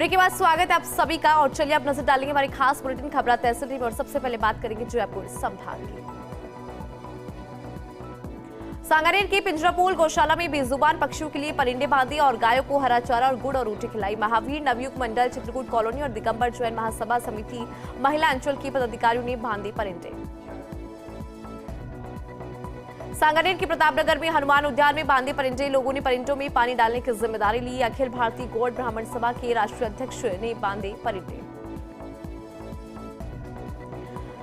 Break के बाद स्वागत है आप सभी का। और चलिए अब नजर डालेंगे हमारी खास बुलेटिन खबरा तहसील टीम। और सबसे पहले बात करेंगे जयपुर संभाग की। सांगानेर की पिंजरापोल गौशाला में बेजुबान पक्षियों के लिए परिंदे बांधे और गायों को हरा चारा और गुड़ और रोटी खिलाई। महावीर नवयुग मंडल, चित्रकूट कॉलोनी और दिगंबर जैन महासभा समिति महिला अंचल के पदाधिकारियों ने बांधे परिंदे। सांगानेर के प्रतापनगर में हनुमान उद्यान में बांधे परिंदे। लोगों ने परिंदों में पानी डालने की जिम्मेदारी ली। अखिल भारतीय गौड़ ब्राह्मण सभा के राष्ट्रीय अध्यक्ष ने बांधे परिंदे।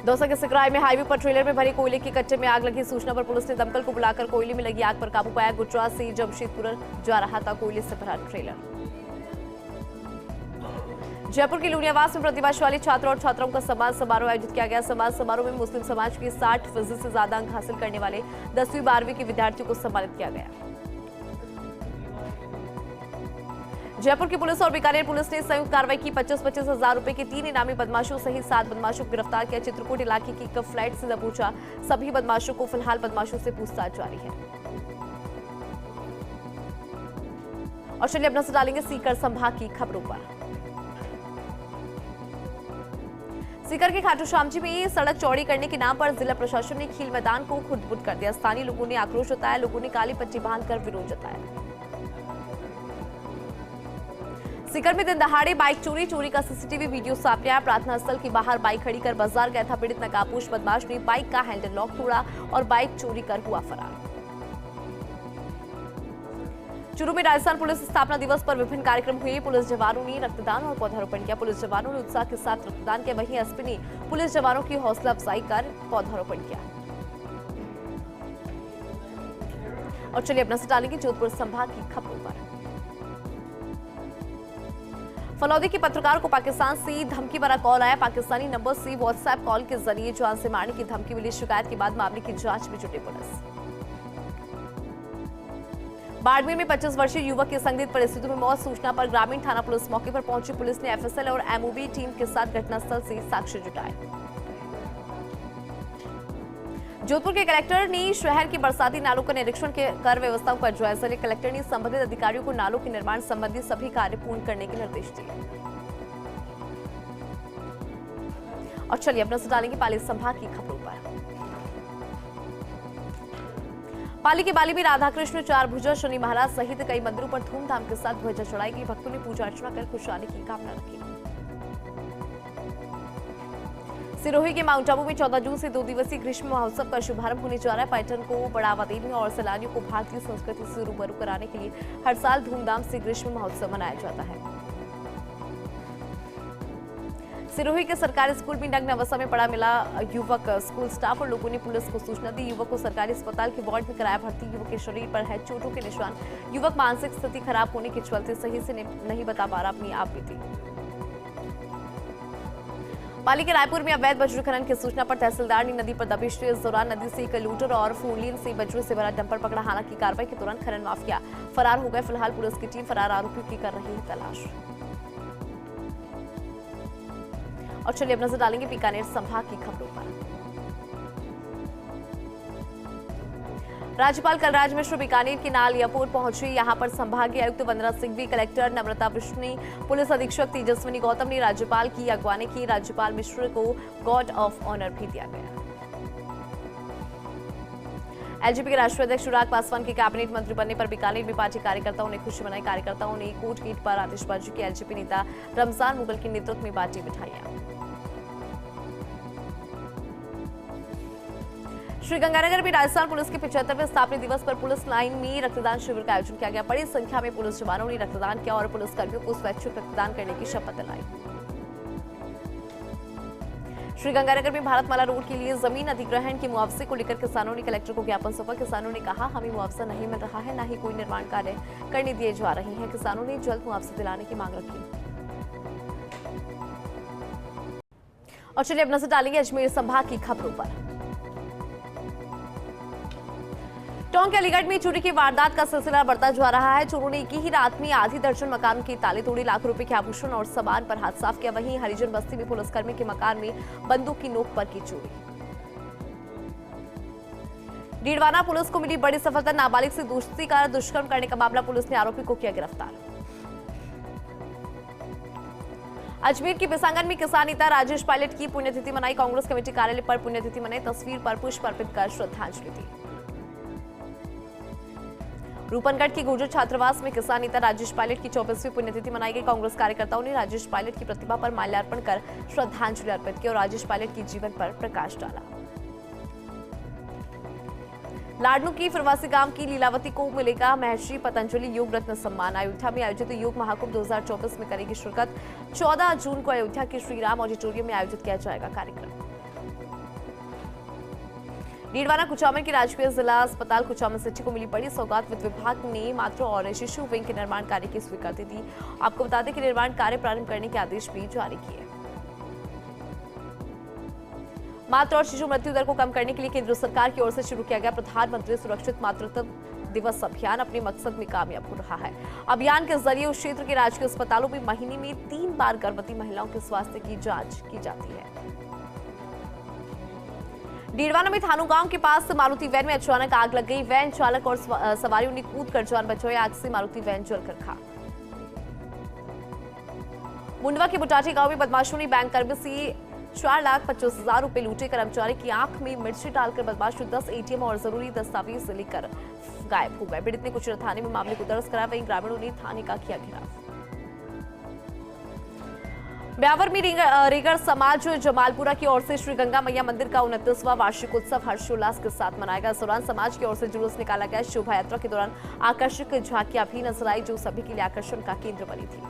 दौसा के सिकराय में हाईवे पर ट्रेलर में भरे कोयले के कट्टे में आग लगी। सूचना पर पुलिस ने दमकल को बुलाकर कोयले में लगी आग पर काबू पाया। गुजरात से जमशेदपुर जा रहा था कोयले से भरा ट्रेलर। जयपुर के लूनियावास में प्रतिभाशाली छात्र और छात्राओं का सम्मान समारोह आयोजित किया गया। सम्मान समारोह में मुस्लिम समाज के 60% से ज्यादा अंक हासिल करने वाले 10वीं 12वीं के विद्यार्थियों को सम्मानित किया गया। जयपुर की पुलिस और बीकानेर पुलिस ने संयुक्त कार्रवाई की। 25-25 हजार रुपए के 3 इनामी बदमाशों सहित 7 बदमाशों को गिरफ्तार किया। चित्रकूट इलाके की एक फ्लाइट से दबोचा सभी बदमाशों को। फिलहाल बदमाशों से पूछताछ जारी है। और चलिए अब नजर डालेंगे सीकर संभाग की खबरों पर। सीकर के खाटू श्याम जी में सड़क चौड़ी करने के नाम पर जिला प्रशासन ने खेल मैदान को खुद-बुद कर दिया। स्थानीय लोगों ने आक्रोश जताया। लोगों ने काली पट्टी बांधकर विरोध जताया। सीकर में दिन दहाड़े बाइक चोरी का सीसीटीवी वीडियो सामने आया। प्रार्थना स्थल के बाहर बाइक खड़ी कर बाजार गया था पीड़ित। नकाबपोश बदमाश ने बाइक का हैंडल लॉक तोड़ा और बाइक चोरी कर हुआ फरार। चूरू में राजस्थान पुलिस स्थापना दिवस पर विभिन्न कार्यक्रम हुए। पुलिस जवानों ने रक्तदान और पौधारोपण किया। पुलिस जवानों ने उत्साह के साथ रक्तदान किया। वहीं एसपी ने पुलिस जवानों की हौसला अफजाई कर पौधारोपण किया। और चलिए अब नजर डालेंगे जोधपुर संभाग की खबरों पर। फलौदी के पत्रकार को पाकिस्तान से धमकी भरा कॉल आया। पाकिस्तानी नंबर से व्हाट्सएप कॉल के जरिए जान से मारने की धमकी मिली। शिकायत के बाद मामले की जांच में जुटी पुलिस। बाड़मेर में 25 वर्षीय युवक की संदिग्ध परिस्थितियों में मौत। सूचना पर ग्रामीण थाना पुलिस मौके पर पहुंची। पुलिस ने एफएसएल और एमओबी टीम के साथ घटनास्थल से साक्ष्य जुटाए। जोधपुर के कलेक्टर ने शहर के बरसाती नालों का निरीक्षण कर व्यवस्थाओं का जायजा लिया। कलेक्टर ने संबंधित अधिकारियों को नालों के निर्माण संबंधी सभी कार्य पूर्ण करने के निर्देश दिए। और चलिए अब नजर डालेंगे पाली संभाग की खबरों पर। पाली के बाली में राधा कृष्ण चार भुजा शनि महाराज सहित कई मंदिरों पर धूमधाम के साथ ध्वजा चढ़ाई गई। भक्तों ने पूजा अर्चना कर खुशहाली की कामना रखी। सिरोही के माउंट आबू में 14 जून से 2 दिवसीय ग्रीष्म महोत्सव का शुभारंभ होने जा रहा है। पर्यटन को बढ़ावा देने और सैलानियों को भारतीय संस्कृति से रूबरू कराने के लिए हर साल धूमधाम से ग्रीष्म महोत्सव मनाया जाता है। सिरोही के सरकारी स्कूल में नग्न अवस्था में पड़ा मिला युवक। स्कूल स्टाफ और लोगों ने पुलिस को सूचना दी। युवक को सरकारी अस्पताल के वार्ड में कराया भर्ती। युवक के शरीर पर है चोटों के निशान। युवक मानसिक स्थिति खराब होने के चलते सही से नहीं बता पा रहा अपनी आप बीती। पाली के रायपुर में अवैध बजरी खनन की सूचना पर तहसीलदार ने नदी पर दबिश दी। इस दौरान नदी से एक लूटर और फोरलेन से बजरी से भरा डंपर पकड़ा। हालांकि कार्रवाई के दौरान खनन माफिया फरार हो गए। फिलहाल पुलिस की टीम फरार आरोपियों की कर रही है तलाश। और चलिए अब नजर डालेंगे बीकानेर संभाग की खबरों पर। राज्यपाल कलराज मिश्र बीकानेर के नालियापुर पहुंचे। यहां पर संभागीय आयुक्त वंदना सिंघवी, कलेक्टर नम्रता विष्णु, पुलिस अधीक्षक तेजस्विनी गौतम ने राज्यपाल की अगवानी की। राज्यपाल मिश्र को गार्ड ऑफ ऑनर भी दिया गया। एलजेपी के राष्ट्रीय अध्यक्ष चिराग पासवान के कैबिनेट मंत्री बनने पर बीकानेर में पार्टी कार्यकर्ताओं ने खुशी मनाई। कार्यकर्ताओं ने कोर्ट गेट पर आतिशबाजी की। एलजेपी नेता रमजान मुगल के नेतृत्व में बांटी मिठाइयां। श्रीगंगानगर में राजस्थान पुलिस के 75वें स्थापना दिवस पर पुलिस लाइन में रक्तदान शिविर का आयोजन किया गया। बड़ी संख्या में पुलिस जवानों ने रक्तदान किया और पुलिसकर्मियों को स्वैच्छिक रक्तदान करने की शपथ दिलाई। श्रीगंगानगर में भारतमाला रोड के लिए जमीन अधिग्रहण के मुआवजे को लेकर किसानों ने कलेक्टर को ज्ञापन सौंपा। किसानों ने कहा, हमें मुआवजा नहीं मिल रहा है, न ही कोई निर्माण कार्य करने दिए जा रहे हैं। किसानों ने जल्द मुआवजा दिलाने की मांग रखी। और चलिए अब नजर डालेंगे अजमेर संभाग की खबरों पर। टोंक के अलीगढ़ में चोरी की वारदात का सिलसिला बढ़ता जा रहा है। चोरों ने एक ही रात में आधी दर्जन मकान के ताले तोड़े, लाखों रुपए के आभूषण और सामान पर हाथ साफ किया। वहीं हरिजन बस्ती में पुलिसकर्मी के मकान में बंदूक की नोक पर की चोरी। डीडवाना पुलिस को मिली बड़ी सफलता। नाबालिग से दोस्ती कर दुष्कर्म करने का मामला। पुलिस ने आरोपी को किया गिरफ्तार। अजमेर के बिसांगन में किसान नेता राजेश पायलट की पुण्यतिथि मनाई। कांग्रेस कमेटी कार्यालय पर पुण्यतिथि मनाई। तस्वीर पर पुष्प अर्पित कर श्रद्धांजलि दी। रूपनगढ़ के गुर्जर छात्रावास में किसान नेता राजेश पायलट की 24वीं पुण्यतिथि मनाई गई। कांग्रेस कार्यकर्ताओं ने राजेश पायलट की प्रतिमा पर माल्यार्पण कर श्रद्धांजलि अर्पित की और राजेश पायलट के जीवन पर प्रकाश डाला। लाडनू की फिरवासी गांव की लीलावती को मिलेगा महर्षि पतंजलि योग रत्न सम्मान। अयोध्या में आयोजित योग महाकुंभ 2024 में करेगी शिरकत। 14 जून को अयोध्या के श्रीराम ऑडिटोरियम में आयोजित किया जाएगा कार्यक्रम। डीडवाना कुचामन के राजकीय जिला अस्पताल कुचामन सिटी को मिली बड़ी सौगात। वित्त विभाग ने मातृ और शिशु विंग के निर्माण कार्य की स्वीकृति दी। आपको बता दें कि निर्माण कार्य प्रारंभ करने के आदेश भी जारी किए। मातृ और शिशु मृत्यु दर को कम करने के लिए केंद्र सरकार की ओर से शुरू किया गया प्रधानमंत्री सुरक्षित मातृत्व दिवस अभियान अपने मकसद में कामयाब हो रहा है। अभियान के जरिए उस क्षेत्र के राजकीय अस्पतालों में महीने में 3 बार गर्भवती महिलाओं के स्वास्थ्य की जांच की जाती है। डीडवाना में थानू गांव के पास मारुति वैन में अचानक आग लग गई। वैन चालक और सवारियों ने कूदकर जान बचाई। आग से मारुति वैन जलकर खाक। मुंडवा के बुटाटी गांव में बदमाशों ने बैंक कर्मी से 4,25,000 रुपए लूटे। कर्मचारी की आंख में मिर्ची डालकर बदमाश 10 एटीएम और जरूरी दस्तावेज लेकर गायब हो गए। पीड़ित ने कुछ थाने में मामले को दर्ज कराया। वहीं ग्रामीणों ने थाने का किया घेराव। ब्यावर में रेगड़ समाज जमालपुरा की ओर से श्री गंगा मैया मंदिर का 29वां वार्षिक उत्सव हर्षोल्लास के साथ मनाएगा। इस दौरान समाज की ओर से जुलूस निकाला गया। शोभा यात्रा के दौरान आकर्षक झांकियां भी नजर आई जो सभी के लिए आकर्षण का केंद्र बनी थी।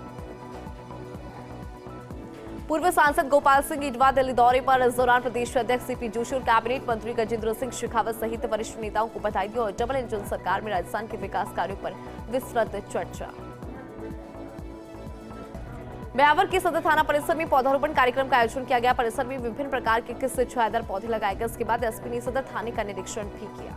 पूर्व सांसद गोपाल सिंह इटवा दिल्ली दौरे पर। इस दौरान प्रदेश अध्यक्ष सीपी जोशी और कैबिनेट मंत्री गजेंद्र सिंह शेखावत सहित वरिष्ठ नेताओं को बधाई दी और डबल इंजन सरकार में राजस्थान के विकास कार्यों पर विस्तृत चर्चा। ब्यावर के सदर थाना परिसर में पौधारोपण कार्यक्रम का आयोजन किया गया। परिसर में विभिन्न प्रकार के 21 छायादार पौधे लगाए गए। इसके बाद एसपी ने सदर थाने का निरीक्षण भी किया।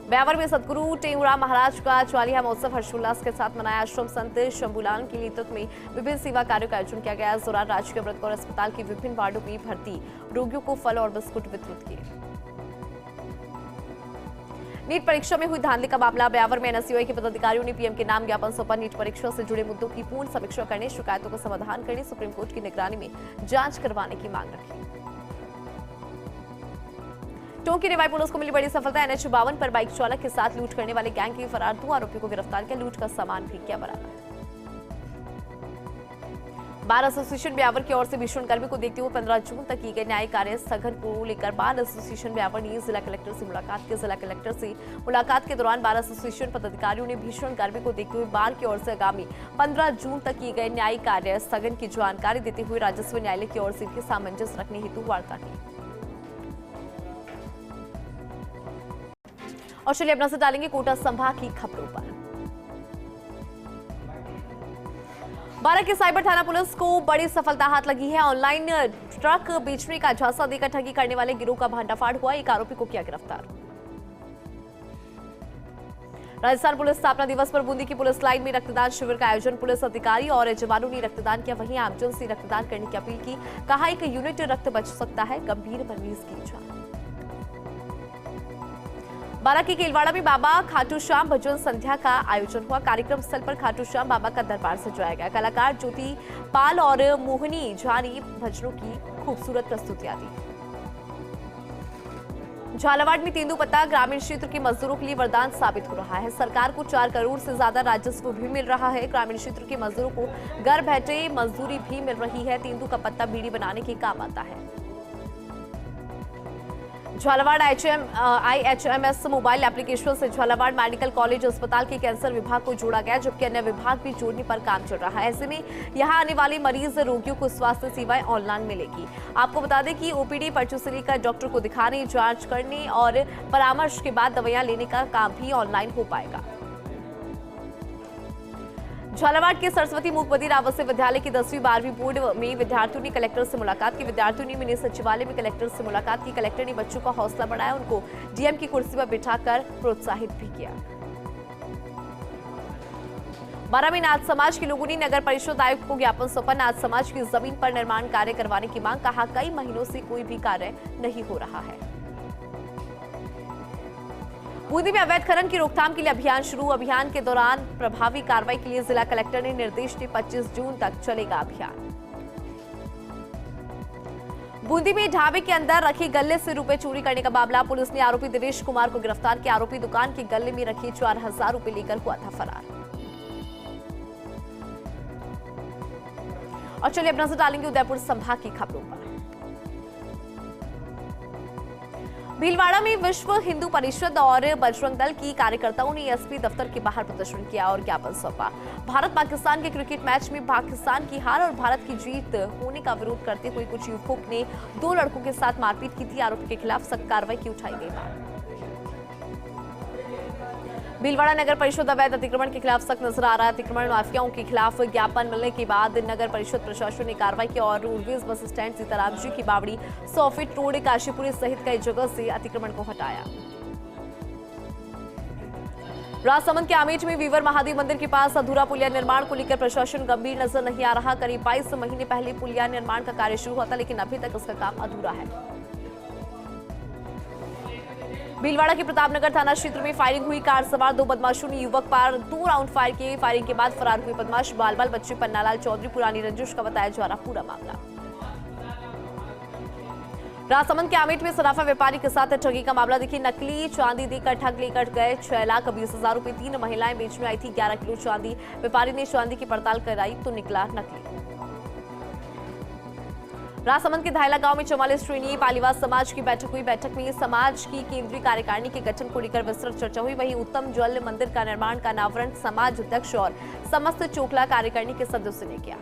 ब्यावर में सदगुरु टेऊराम महाराज का 40वां महोत्सव हर्षोल्लास के साथ मनाया। आश्रम संत शंभूलाल के नेतृत्व में विभिन्न सेवा कार्यों का आयोजन किया गया। इस दौरान राजकीय व्रत और अस्पताल के विभिन्न वार्डों में भर्ती रोगियों को फल और बिस्कुट वितरित किए। नीट परीक्षा में हुई धांधली का मामला। ब्यावर में एनएसयूआई के पदाधिकारियों ने पीएम के नाम ज्ञापन सौंपा। नीट परीक्षा से जुड़े मुद्दों की पूर्ण समीक्षा करने, शिकायतों का समाधान करने, सुप्रीम कोर्ट की निगरानी में जांच करवाने की मांग रखी। टोंक की रेवाई पुलिस को मिली बड़ी सफलता। NH52 पर बाइक चालक के साथ लूट करने वाले गैंग के फरार 2 आरोपियों को गिरफ्तार किया। लूट का सामान भी किया बरामद। बार एसोसिएशन ब्यावर की ओर से भीषण गर्मी को देखते हुए 15 जून तक की गई न्यायिक कार्य स्थगन को लेकर बार एसोसिएशन ब्यावर ने जिला कलेक्टर से मुलाकात की। जिला कलेक्टर से मुलाकात के दौरान बार एसोसिएशन पदाधिकारियों ने भीषण गर्मी को देखते हुए बार की ओर से आगामी 15 जून तक की गई न्यायिक कार्य स्थगन की जानकारी देते हुए राजस्व न्यायालय की ओर से भी सामंजस्य रखने हेतु वार्ता की। और चलिए अब नजर डालेंगे कोटा संभाग की खबरों पर। बारां के साइबर थाना पुलिस को बड़ी सफलता हाथ लगी है। ऑनलाइन ट्रक बेचने का झांसा देकर ठगी करने वाले गिरोह का भंडाफाड़ हुआ। एक आरोपी को किया गिरफ्तार। राजस्थान पुलिस स्थापना दिवस पर बूंदी की पुलिस लाइन में रक्तदान शिविर का आयोजन। पुलिस अधिकारी और जवानों ने रक्तदान किया। वहीं आमजन से रक्तदान करने की अपील की। कहा एक यूनिट रक्त बच सकता है गंभीर मरीज की जान। बारां के केलवाड़ा में बाबा खाटू श्याम भजन संध्या का आयोजन हुआ। कार्यक्रम स्थल पर खाटू श्याम बाबा का दरबार सजाया गया। कलाकार ज्योति पाल और मोहिनी झा ने भजनों की खूबसूरत प्रस्तुतियां दी। झालावाड़ में तेंदुपत्ता ग्रामीण क्षेत्र के मजदूरों के लिए वरदान साबित हो रहा है। सरकार को 4 करोड़ से ज्यादा राजस्व भी मिल रहा है। ग्रामीण क्षेत्र के मजदूरों को घर बैठे मजदूरी भी मिल रही है। तेंदु का पत्ता बीड़ी बनाने के काम आता है। झालावाड़ IHMS मोबाइल एप्लीकेशन से झालावाड़ मेडिकल कॉलेज अस्पताल के कैंसर विभाग को जोड़ा गया, जबकि अन्य विभाग भी जोड़ने पर काम चल रहा है। ऐसे में यहां आने वाले मरीज रोगियों को स्वास्थ्य सेवाएं ऑनलाइन मिलेगी। आपको बता दें कि OPD पर्ची से लेकर डॉक्टर को दिखाने, जांच करने और परामर्श के बाद दवाइयां लेने का काम भी ऑनलाइन हो पाएगा। झालावाड़ के सरस्वती मूक बधिर आवासीय विद्यालय की 10वीं 12वीं बोर्ड में विद्यार्थियों ने कलेक्टर से मुलाकात की। विद्यार्थियों ने मिनी सचिवालय में कलेक्टर से मुलाकात की। कलेक्टर ने बच्चों का हौसला बढ़ाया, उनको DM की कुर्सी पर बिठाकर प्रोत्साहित भी किया। बारां में नाथ समाज के लोगों ने नगर परिषद आयुक्त को ज्ञापन सौंपा। नाथ समाज की जमीन पर निर्माण कार्य करवाने की मांग। कहा कई महीनों से कोई भी कार्य नहीं हो रहा है। बूंदी में अवैध खनन की रोकथाम के लिए अभियान शुरू। अभियान के दौरान प्रभावी कार्रवाई के लिए जिला कलेक्टर ने निर्देश दिए। 25 जून तक चलेगा अभियान। बूंदी में ढाबे के अंदर रखे गल्ले से रुपए चोरी करने का मामला। पुलिस ने आरोपी दिनेश कुमार को गिरफ्तार किया। आरोपी दुकान के गल्ले में रखे 4000 रुपए लेकर हुआ था फरार। और चलिए अब नजर डालेंगे उदयपुर संभाग की खबरों पर। भीलवाड़ा में विश्व हिंदू परिषद और बजरंग दल की कार्यकर्ताओं ने एसपी दफ्तर के बाहर प्रदर्शन किया और ज्ञापन सौंपा। भारत पाकिस्तान के क्रिकेट मैच में पाकिस्तान की हार और भारत की जीत होने का विरोध करते हुए कुछ युवकों ने 2 लड़कों के साथ मारपीट की थी। आरोपी के खिलाफ सख्त कार्रवाई की उठाई गई मांग। भीलवाड़ा नगर परिषद अवैध अतिक्रमण के खिलाफ सख्त नजर आ रहा है। अतिक्रमण माफियाओं के खिलाफ ज्ञापन मिलने के बाद नगर परिषद प्रशासन ने कार्रवाई की और roadways bus stand Sitaram ji की बावड़ी, 100 फीट रोड, काशीपुरी सहित कई जगह से अतिक्रमण को हटाया। राजसमंद के आमेठ में वीवर महादेव मंदिर के पास अधूरा पुलिया निर्माण को लेकर प्रशासन गंभीर नजर नहीं आ रहा। करीब 22 महीने पहले पुलिया निर्माण का कार्य शुरू हुआ था, लेकिन अभी तक इसका काम अधूरा है। भीलवाड़ा के प्रतापनगर थाना क्षेत्र में फायरिंग हुई। कार सवार 2 बदमाशों ने युवक पर 2 राउंड फायर किए। फायरिंग के बाद फरार हुए बदमाश। बाल बाल बच्चे पन्नालाल चौधरी पुरानी रंजिश का बताया जा रहा पूरा मामला। राजसमंद के आमेठ में सराफा व्यापारी के साथ ठगी का मामला। देखिए, नकली चांदी देकर ठग लेकर गए 6,20,000 रुपए। 3 महिलाएं बेचने आई थी 11 किलो चांदी। व्यापारी ने चांदी की पड़ताल कराई तो निकला नकली। राजसमंद के धायला गांव में 44 श्रेणी पालीवास समाज की बैठक हुई। बैठक में समाज की केंद्रीय कार्यकारिणी के गठन को लेकर विस्तृत चर्चा हुई। वहीं उत्तम जल मंदिर का निर्माण का अनावरण समाज अध्यक्ष और समस्त चोखला कार्यकारिणी के सदस्यों ने किया।